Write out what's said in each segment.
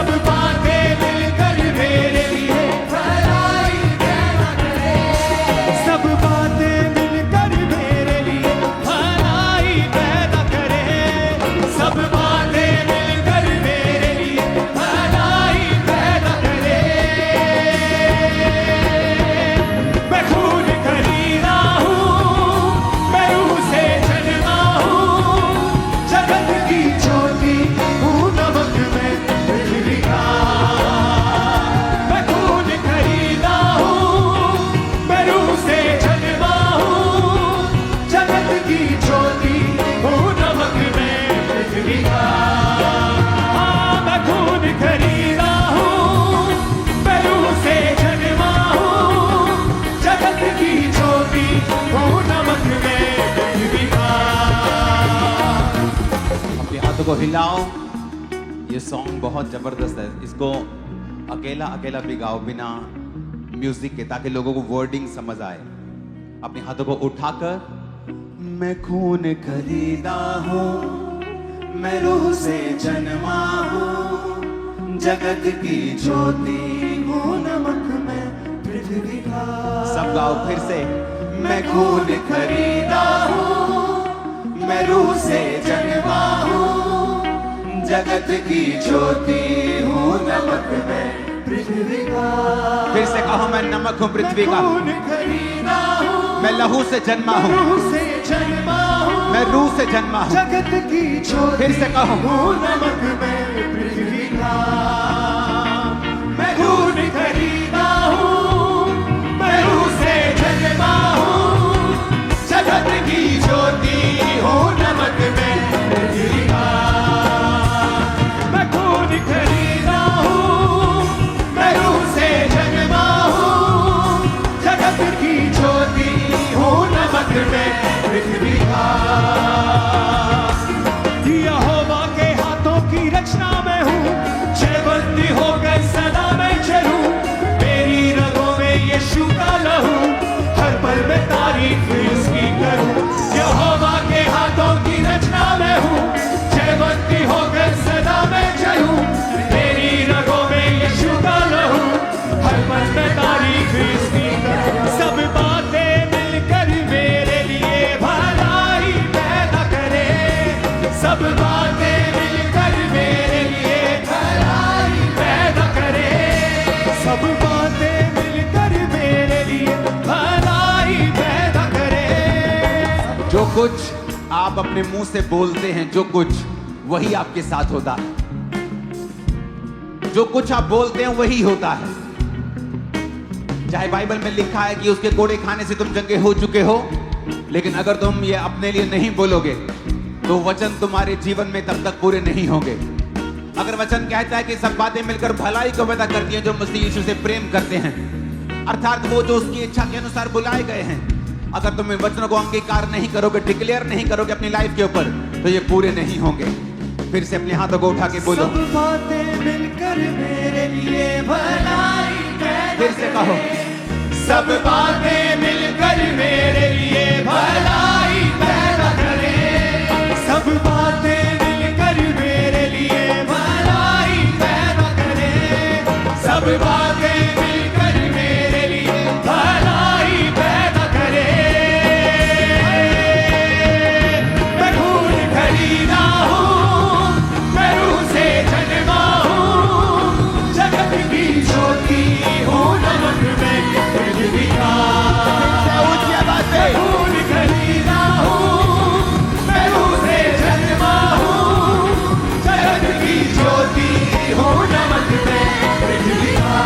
सब बातें मिलकर मेरे लिए भलाई पैदा करे, सब बातें मिलकर मेरे लिए भलाई पैदा करे, सब बातें मिलकर मेरे लिए भलाई पैदा करे। मैं खून खरीदा हूँ, मैं रूह से जन्मा हूँ, जगत की ज्योति हूँ, नमक में पृथ्वी का। मैं खून खरीदा हूँ, मैं रूह से जन्मा हूँ, जगत की ज्योति हूँ, नमक में पृथ्वी का। हाँ, मैं खून खरीदा हूँ, मैं रूह से जन्मा हूँ, जगत की ज्योति हूँ, नमक में पृथ्वी का। अपने हाथों को हिलाओ। ये सॉन्ग बहुत जबरदस्त है, इसको अकेला अकेला भी गाओ बिना म्यूजिक के, ताकि लोगों को वर्डिंग समझ आए। अपने हाथों को उठाकर, मैं खून खरीदा हूँ, मैं रूह से जन्मा हूँ, जगत की ज्योति हूँ, नमक में पृथ्वी का। सब गाओ फिर से। मैं खून खरीदा हूँ, मैं रूह से जन्मा हूँ, जगत की ज्योति हूँ, नमक में पृथ्वी का। फिर से कहो, मैं नमक हूँ पृथ्वी का, खून खरीदा हूँ, मैं लहू से जन्मा हूँ, रूह से जन्मा हूँ, मैं रूह से जन्मा हूँ। जगत की ज्योति फिर से कहो, हूँ, नमक में पृथ्वी का। मैं खून खरीदा हूँ, मैं रूह से जन्मा हूँ, जगत की ज्योति हूँ, नमक में पृथ्वी का। मैं खून खरीदा हूँ, मैं रूह से जन्मा हूँ, जगत की ज्योति हूँ, नमक में पृथ्वी का। यहोवा के हाथों की रचना में हूँ, जयवंती होकर सदा मैं चलूं, मेरी रगों में यीशु का लहू, हर पल में तारीफ उसकी करूं। यहोवा के हाथों की रचना में हूँ, जयवंती होकर सदा मैं चलूं, मेरी रगों में यीशु का लहू, हर पल में तारीफ उसकी करूं। सब बातें मिलकर मेरे लिए भलाई पैदा करे, सब बातें मिलकर मेरे लिए भलाई पैदा करे, सब बातें मिलकर मेरे लिए भलाई पैदा करे। जो कुछ आप अपने मुंह से बोलते हैं, जो कुछ वही आपके साथ होता है। जो कुछ आप बोलते हैं वही होता है। चाहे बाइबल में लिखा है कि उसके कोड़े खाने से तुम चंगे हो चुके हो, लेकिन अगर तुम ये अपने लिए नहीं बोलोगे तो वचन तुम्हारे जीवन में तब तक पूरे नहीं होंगे। अगर वचन कहता है कि सब बातें मिलकर भलाई को पैदा करती हैं जो मसीह यीशु से प्रेम करते हैं, अर्थात वो जो उसकी इच्छा के अनुसार बुलाए गए हैं, अगर तुम इन वचनों को अंगीकार नहीं करोगे, डिक्लेयर नहीं करोगे अपनी लाइफ के ऊपर, तो ये पूरे नहीं होंगे। फिर से अपने हाथों को उठा के बोलो, सब बातें मिलकर मेरे लिए भलाई पैदा फिर से कहो, सब बातें मिलकर मेरे लिए भलाई पैदा करे, सब बातें मिलकर मेरे लिए भलाई पैदा करे, सब बातें मिलकर मेरे लिए भलाई पैदा करे। मैं खून खरीदा हूँ, मैं रूह से जन्मा हूँ, जगत की ज्योति हूँ, नमक में पृथ्वी का। मैं खून खरीदा हूँ, मैं रूह से जन्मा हूँ, जगत की ज्योति हूँ, नमक में पृथ्वी का।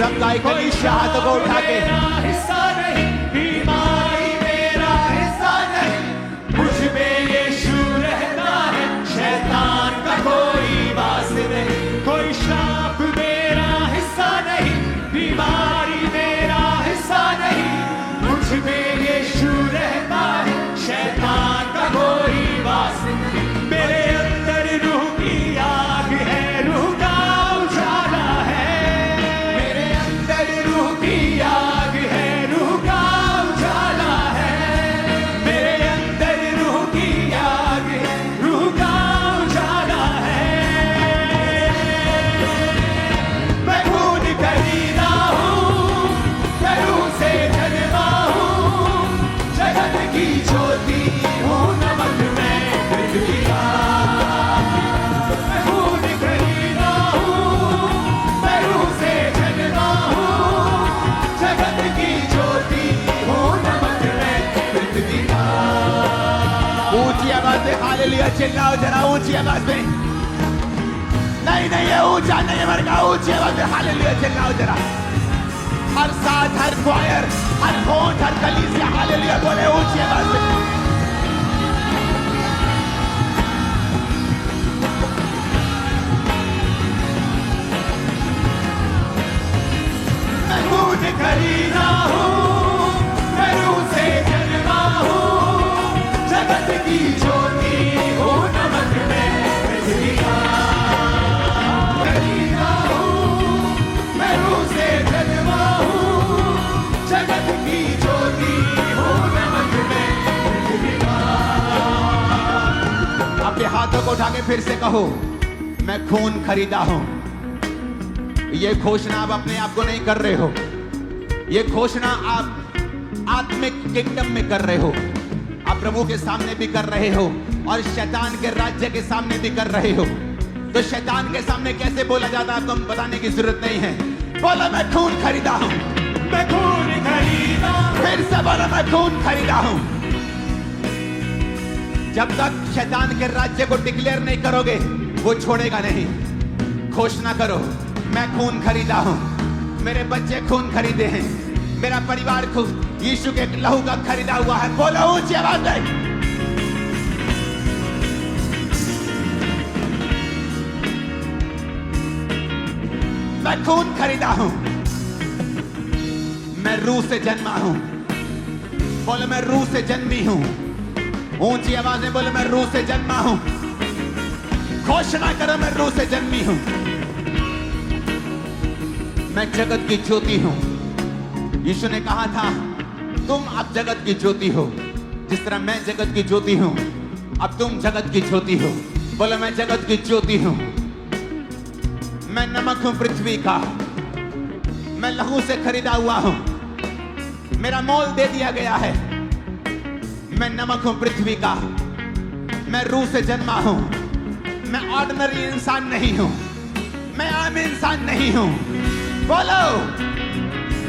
सब गाय कलीसिया हाथों को उठा के मेरा हिस्सा नहीं, बीमारी मेरा हिस्सा नहीं, मुझ में यीशु रहता है, शैतान का कोई वास नहीं। कोई श्राप मेरा हिस्सा नहीं, बीमारी मेरा हिस्सा नहीं, मुझ में यीशु रहता है, शैतान का कोई वास नहीं। मेरे अंदर रूह की आग है, रूह का उजाला है, मेरे अंदर रूह की आग है, रूह का उजाला है, मेरे अंदर रूह की आग है, रूह का उजाला है। मैं खून खरीदा हूँ, मैं रूह से जन्मा हूँ, जगत की ज्योति हूँ, नमक मैं पृथ्वी का। मैं खून खरीदा हूँ, मैं रूह से जन्मा हूँ, जगत की ज्योति हूँ, नमक मैं पृथ्वी का। ऊंची आवाज में हालेलुया चिल्लाओ जरा, ऊंची आवाज में। नहीं नहीं, ये ऊंचा नहीं है मरगा, ऊंची आवाज में हालेलुया चिल्लाओ जरा। हर साथ, हर क्वायर, हर होंठ, हर कलीसिया हालेलुया बोले ऊंची आवाज में। मैं खून खरीदा हूँ, मैं रूह से जन्मा हूँ, जगत की ज्योति हूँ, नमक मैं पृथ्वी का। खरीदा हूँ, मैं रूह से जन्मा हूँ, जगत की ज्योति हूँ, नमक मैं पृथ्वी का। अपने हाथों को उठा के फिर से कहो, मैं खून खरीदा हूं। ये घोषणा आप अपने आप को नहीं कर रहे हो, ये घोषणा आप आत्मिक किंगडम में कर रहे हो, आप प्रभु के सामने भी कर रहे हो और शैतान के राज्य के सामने भी कर रहे हो। तो शैतान के सामने कैसे बोला जाता है आपको बताने की जरूरत नहीं है। बोलो मैं खून खरीदा हूं, मैं खून खरीदा हूँ, फिर से बोलो मैं खून खरीदा हूं। जब तक शैतान के राज्य को डिक्लेयर नहीं करोगे वो छोड़ेगा नहीं। घोषणा करो, मैं खून खरीदा हूं, मेरे बच्चे खून खरीदे हैं, मेरा परिवार खून यीशु के लहू का खरीदा हुआ है। बोलो ऊंची आवाज में। मैं खून खरीदा हूं, मैं रूह से जन्मा हूं। बोलो मैं रूह से जन्मी हूं। ऊंची आवाज में बोलो मैं रूह से जन्मा हूं। घोषणा करो मैं रूह से जन्मी हूं। मैं जगत की ज्योति हूं। यीशु ने कहा था तुम अब जगत की ज्योति हो, जिस तरह मैं जगत की ज्योति हूं अब तुम जगत की ज्योति हो। बोलो मैं जगत की ज्योति हूं। मैं नमक हूं पृथ्वी का, मैं लहू से खरीदा हुआ हूं, मेरा मोल दे दिया गया है। मैं नमक हूं पृथ्वी का, मैं रूह से जन्मा हूं। मैं ऑर्डिनरी इंसान नहीं हूं, मैं आम इंसान नहीं हूं। बोलो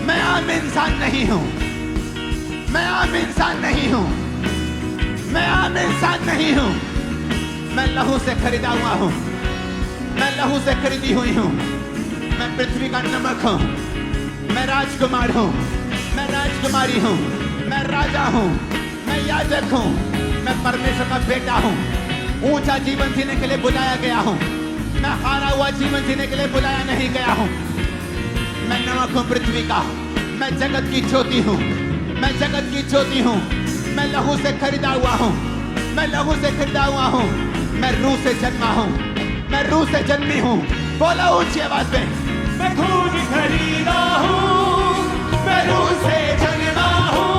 मैं आम इंसान नहीं हूं, मैं आम इंसान नहीं हूं, मैं आम इंसान नहीं हूं। मैं लहू से खरीदा हुआ हूं, मैं लहू से खरीदी हुई हूं। मैं पृथ्वी का नमक हूं, मैं राजकुमार हूं, मैं राजकुमारी हूं, मैं राजा हूं, मैं याजक हूं, मैं परमेश्वर का बेटा हूं। ऊंचा जीवन जीने के लिए बुलाया गया हूं, मैं हारा हुआ जीवन जीने के लिए बुलाया नहीं गया हूं। मैं नमक हूं पृथ्वी का, मैं जगत की ज्योति हूं, मैं जगत की ज्योति हूं। मैं लहू से खरीदा हुआ हूं, मैं लहू से खरीदा हुआ हूं। मैं रूह से जन्मा हूं, मैं रूह से जन्मी हूं। बोलो ऊंची आवाज में। मैं खून खरीदा हूँ, मैं रूह से जन्मा हूँ,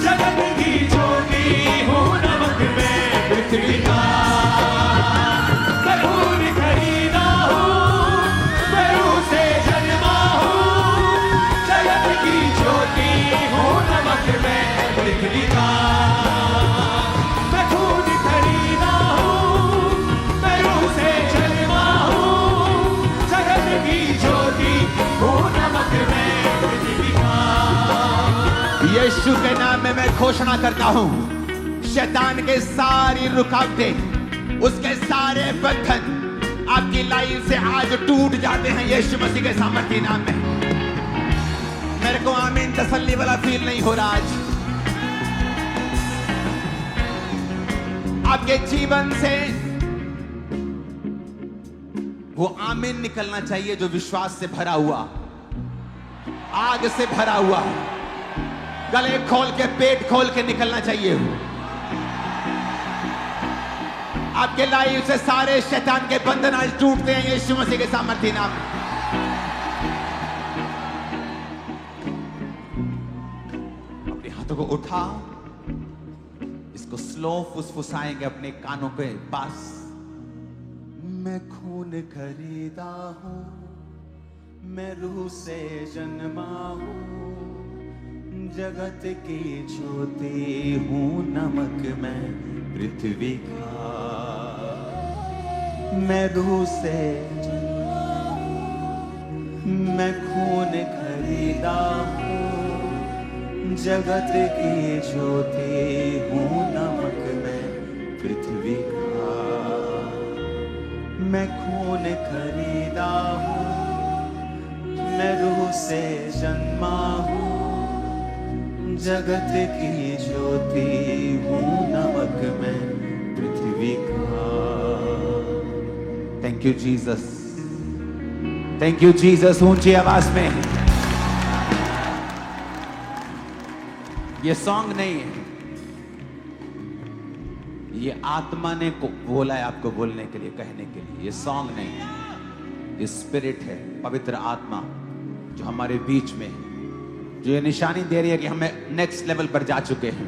जगत की ज्योति हूँ, नमक मैं पृथ्वी का। मैं खून खरीदा हूँ, मैं रूह से जन्मा हूँ, जगत की ज्योति हूँ, नमक मैं पृथ्वी का। मैं खून खरीदा हूँ, मैं रूह से जन्मा हूँ, जगत की ज्योति हूँ, नमक मैं पृथ्वी का। यीशु के नाम में मैं घोषणा करता हूं, शैतान के सारी रुकावटें, उसके सारे बंधन आपकी लाइन से आज टूट जाते हैं यीशु मसीह के सामर्थी नाम में। को आमीन तसल्ली वाला फील नहीं हो रहा आज? आपके जीवन से वो आमीन निकलना चाहिए जो विश्वास से भरा हुआ, आग से भरा हुआ, गले खोल के पेट खोल के निकलना चाहिए। आपके लाइफ से सारे शैतान के बंधन आज टूटते हैं यीशु मसीह के सामर्थ्य नाम में। अपने हाथों को उठा, इसको स्लो फुसफुसाएंगे अपने कानों के पास। मैं खून खरीदा हूं, मैं रूह से जन्मा हूं, जगत की ज्योति हूं, नमक मैं पृथ्वी का। मैं रूह से, मैं खून खरीदा हूं, जगत की ज्योति हूं, नमक मैं पृथ्वी का। मैं खून खरीदा हूं, मैं रूह से जन्मा हूं, जगत की ज्योति हूं, नमक मैं पृथ्वी का। Thank you Jesus, thank you Jesus. ऊंची आवाज में ये सॉन्ग नहीं है, ये आत्मा ने को बोला है आपको बोलने के लिए, कहने के लिए। ये सॉन्ग नहीं है, ये स्पिरिट है, पवित्र आत्मा जो हमारे बीच में है, जो ये निशानी दे रही है कि हमें नेक्स्ट लेवल पर जा चुके हैं।